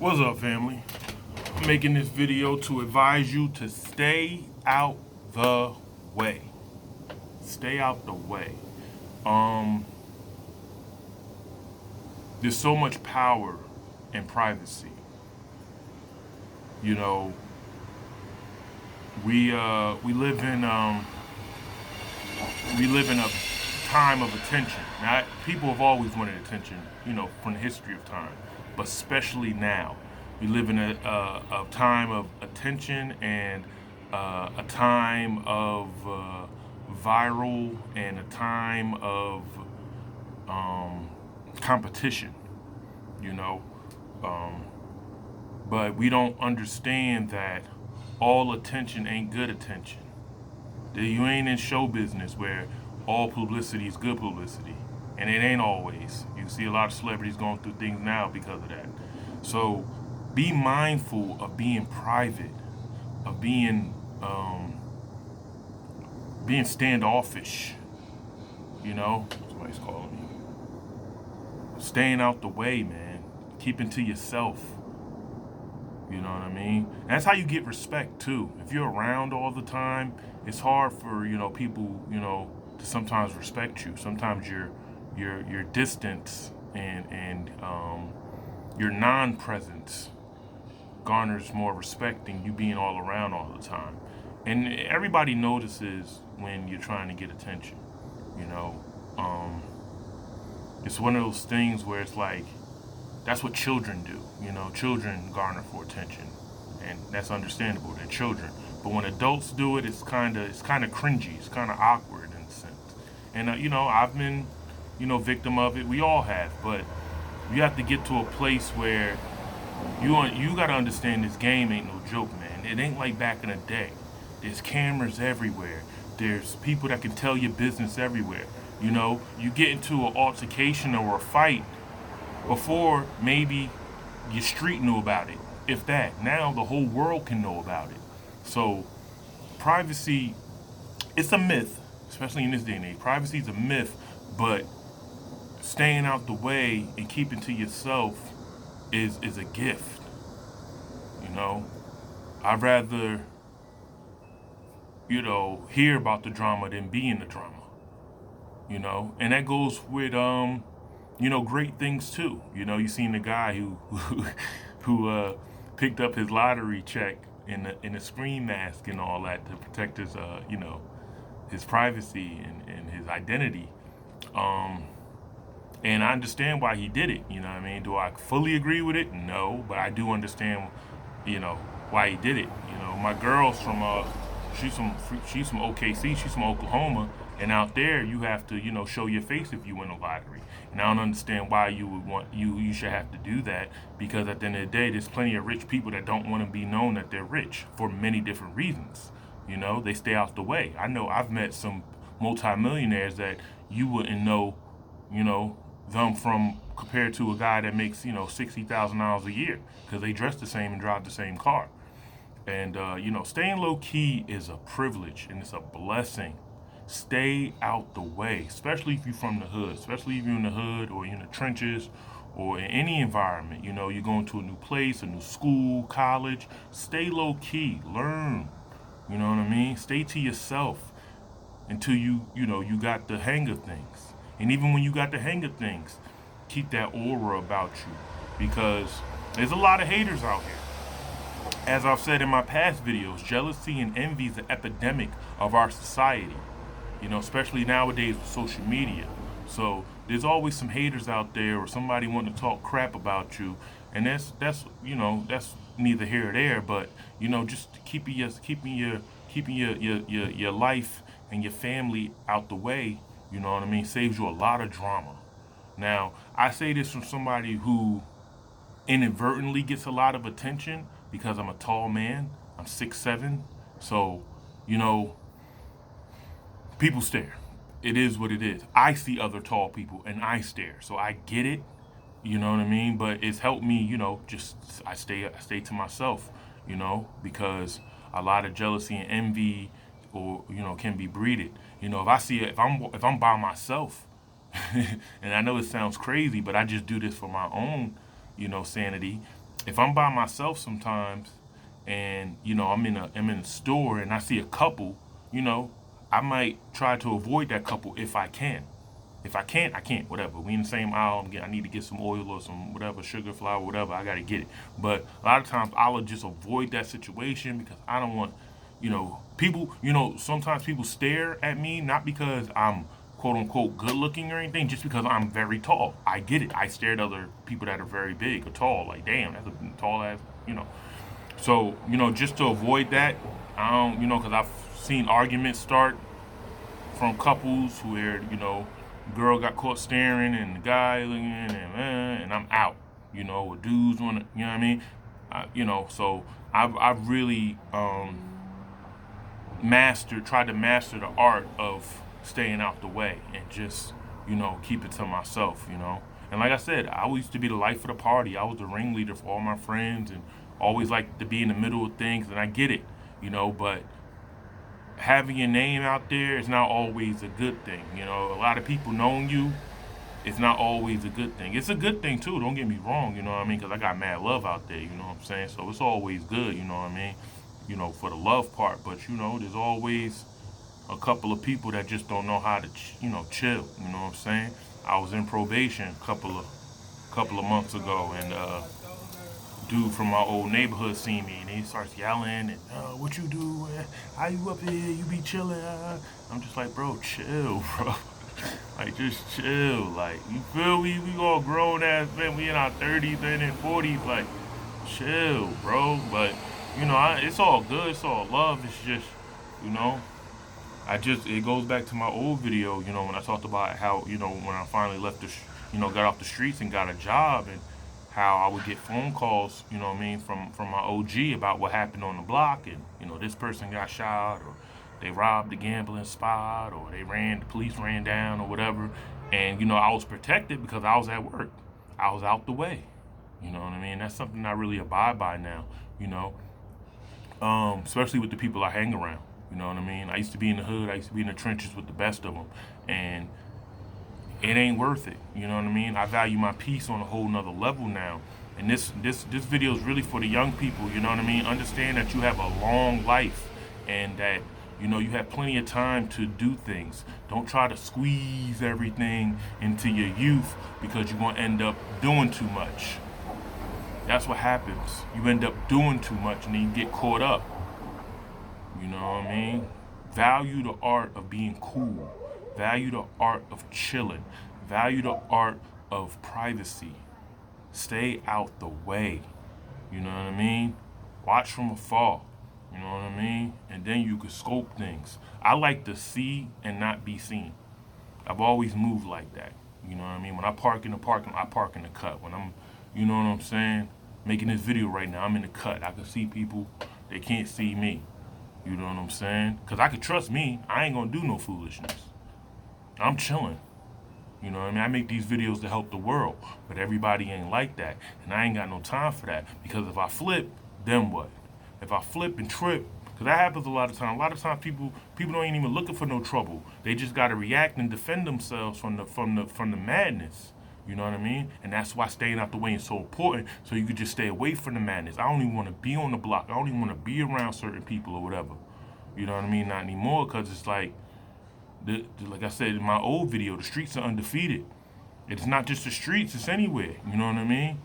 What's up, family? I'm making this video to advise you to stay out the way. Stay out the way. Um, there's so much power in privacy. You know, we live in a time of attention. Now, people have always wanted attention. From the history of time, but especially now, we live in a time of attention and a time of viral and a time of competition. You know, um, but we don't understand that all attention ain't good attention. You ain't in show business where all publicity is good publicity, and it ain't always. You see a lot of celebrities going through things now because of that. So be mindful of being private, of being standoffish. Somebody's calling me. Staying out the way, man. Keeping to yourself. You know what I mean? And that's how you get respect too. If you're around all the time, it's hard for people to sometimes respect you. Sometimes your distance and your non-presence garners more respect than you being all around all the time. And everybody notices when you're trying to get attention. You know, it's one of those things where it's like that's what children do. Children garner for attention, and that's understandable. They're children, but when adults do it, it's kind of cringy. It's kind of awkward in a sense. And I've been victim of it. We all have, but you have to get to a place where you got to understand this game ain't no joke, man. It ain't like back in the day. There's cameras everywhere. There's people that can tell your business everywhere. You get into an altercation or a fight before maybe your street knew about it. If that, now the whole world can know about it. So privacy, it's a myth, especially in this day and age. Privacy is a myth, but staying out the way and keeping to yourself is a gift. I'd rather hear about the drama than be in the drama. And that goes with great things too. You seen the guy who picked up his lottery check in a screen mask and all that to protect his his privacy and his identity. And I understand why he did it. You know what I mean? Do I fully agree with it? No, but I do understand why he did it. My girl's from she's from OKC, she's from Oklahoma, and out there you have to show your face if you win a lottery. And I don't understand why you would want you should have to do that, because at the end of the day, there's plenty of rich people that don't want to be known that they're rich for many different reasons. They stay out the way. I know I've met some multimillionaires that you wouldn't know, them from compared to a guy that makes $60,000 a year, because they dress the same and drive the same car. And staying low key is a privilege and it's a blessing. Stay out the way, especially if you're from the hood, especially if you're in the hood or in the trenches or in any environment. You're going to a new place, a new school, college. Stay low key, learn. You know what I mean? Stay to yourself until you got the hang of things. And even when you got the hang of things, keep that aura about you, because there's a lot of haters out here. As I've said in my past videos, jealousy and envy is an epidemic of our society. Especially nowadays with social media. So there's always some haters out there or somebody wanting to talk crap about you, and that's neither here or there. But just keeping your life and your family out the way. You know what I mean? Saves you a lot of drama. Now I say this from somebody who inadvertently gets a lot of attention because I'm a tall man. I'm 6'7". So people stare. It is what it is. I see other tall people and I stare. So I get it. You know what I mean? But it's helped me, just I stay to myself, because a lot of jealousy and envy or can be breeded. If I'm by myself, and I know it sounds crazy, but I just do this for my own, sanity. if I'm by myself sometimes, and I'm in a store and I see a couple, you know, I might try to avoid that couple if I can. If I can't, I can't. Whatever. We in the same aisle. I need to get some oil or some whatever, sugar, flour, whatever. I gotta get it. But a lot of times I'll just avoid that situation because I don't want, people. Sometimes people stare at me not because I'm quote unquote good looking or anything, just because I'm very tall. I get it. I stare at other people that are very big or tall. Like, damn, that's a tall ass. So just to avoid that, I don't. Because I've seen arguments start from couples where girl got caught staring and the guy looking and I'm out. Or dudes want to, you know what I mean? So I've really tried to master the art of staying out the way and just keep it to myself. And like I said, I used to be the life of the party. I was the ringleader for all my friends and always liked to be in the middle of things. And I get it. But having your name out there is not always a good thing. A lot of people knowing you is not always a good thing. It's a good thing too. Don't get me wrong. You know what I mean? Because I got mad love out there. You know what I'm saying? So it's always good. You know what I mean? For the love part. But there's always a couple of people that just don't know how to, chill. You know what I'm saying? I was in probation a couple of months ago, and dude from my old neighborhood seen me and he starts yelling and what you do? How you up here? You be chilling? I'm just like, bro, chill, bro. Like, just chill. Like, you feel me? We all grown ass men. We in our 30s and 40s. Like, chill, bro. But it's all good. It's all love. It's just, you know, it goes back to my old video. When I talked about how when I finally left got off the streets and got a job, and how I would get phone calls, what I mean, from my OG about what happened on the block, and this person got shot, or they robbed the gambling spot, or the police ran down, or whatever, and I was protected because I was at work, I was out the way, you know what I mean. That's something I really abide by now, especially with the people I hang around, you know what I mean. I used to be in the hood, I used to be in the trenches with the best of them, and it ain't worth it. You know what I mean? I value my peace on a whole nother level now. And this video is really for the young people, you know what I mean? Understand that you have a long life and that, you have plenty of time to do things. Don't try to squeeze everything into your youth because you're going to end up doing too much. That's what happens. You end up doing too much and then you get caught up. You know what I mean? Value the art of being cool. Value the art of chilling. Value the art of privacy. Stay out the way. You know what I mean? Watch from afar. You know what I mean? And then you can scope things. I like to see and not be seen. I've always moved like that. You know what I mean? When I park in the parking, I park in the cut. When I'm, you know what I'm saying? Making this video right now, I'm in the cut. I can see people. They can't see me. You know what I'm saying? Because I can trust me. I ain't going to do no foolishness. I'm chilling. You know what I mean? I make these videos to help the world, but everybody ain't like that. And I ain't got no time for that. Because if I flip, then what? If I flip and trip, because that happens a lot of times. A lot of times people don't even looking for no trouble. They just gotta react and defend themselves from the madness. You know what I mean? And that's why staying out the way is so important, so you could just stay away from the madness. I don't even want to be on the block. I don't even want to be around certain people or whatever. You know what I mean? Not anymore, because it's like I said in my old video, the streets are undefeated. It's not just the streets, it's anywhere. You know what I mean?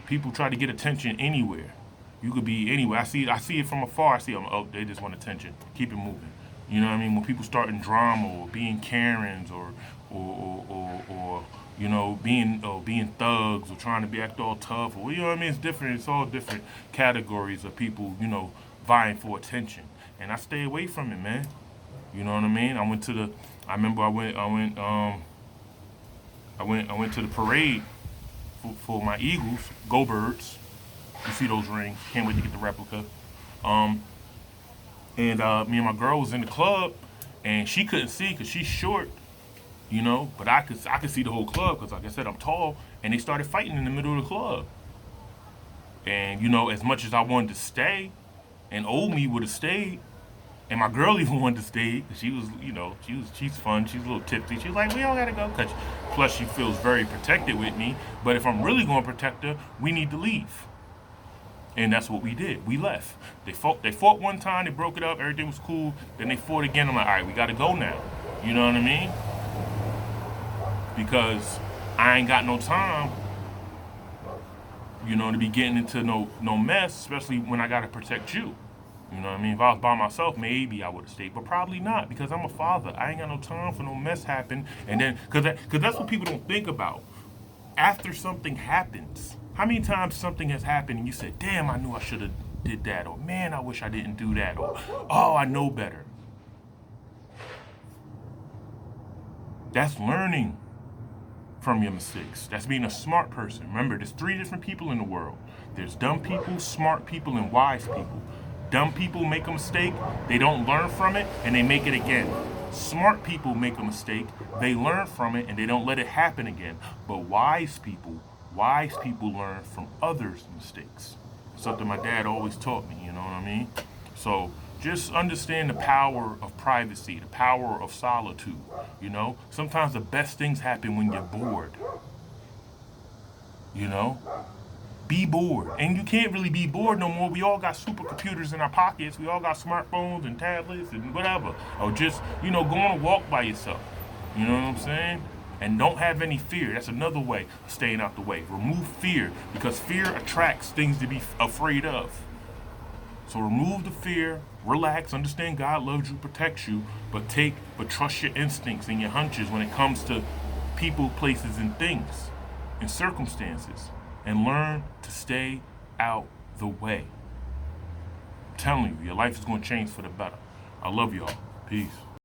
People try to get attention anywhere. You could be anywhere. I see it from afar. I see them. Oh, they just want attention. Keep it moving. You know what I mean? When people start in drama or being Karens or being thugs or trying to be act all tough, or what I mean? It's different. It's all different categories of people, vying for attention. And I stay away from it, man. You know what I mean? I went to the parade for my Eagles. Go Birds. You see those rings. Can't wait to get the replica. And me and my girl was in the club, and she couldn't see because she's short, but I could see the whole club because, like I said, I'm tall. And they started fighting in the middle of the club. And as much as I wanted to stay, and old me would have stayed, and my girl even wanted to stay. She was, she's fun. She's a little tipsy. She was like, we all gotta go. Plus, she feels very protected with me. But if I'm really gonna protect her, we need to leave. And that's what we did. We left. They fought one time, they broke it up, everything was cool. Then they fought again. I'm like, all right, we got to go now. You know what I mean? Because I ain't got no time, to be getting into no mess, especially when I got to protect you. You know what I mean? If I was by myself, maybe I would have stayed, but probably not because I'm a father. I ain't got no time for no mess happen. And then, because that's what people don't think about. After something happens, how many times something has happened and you said, damn, I knew I should have did that, or man, I wish I didn't do that, or oh, I know better. That's learning from your mistakes. That's being a smart person. Remember, there's 3 different people in the world. There's dumb people, smart people, and wise people. Dumb people make a mistake, they don't learn from it, and they make it again. Smart people make a mistake, they learn from it, and they don't let it happen again. But wise people learn from others' mistakes. Something my dad always taught me, you know what I mean? So just understand the power of privacy, the power of solitude, Sometimes the best things happen when you're bored, Be bored. And you can't really be bored no more. We all got supercomputers in our pockets. We all got smartphones and tablets and whatever. Or just, go on a walk by yourself. You know what I'm saying? And don't have any fear. That's another way of staying out the way. Remove fear, because fear attracts things to be afraid of. So remove the fear, relax, understand God loves you, protects you, but trust your instincts and your hunches when it comes to people, places, and things and circumstances. And learn to stay out the way. I'm telling you, your life is going to change for the better. I love y'all. Peace.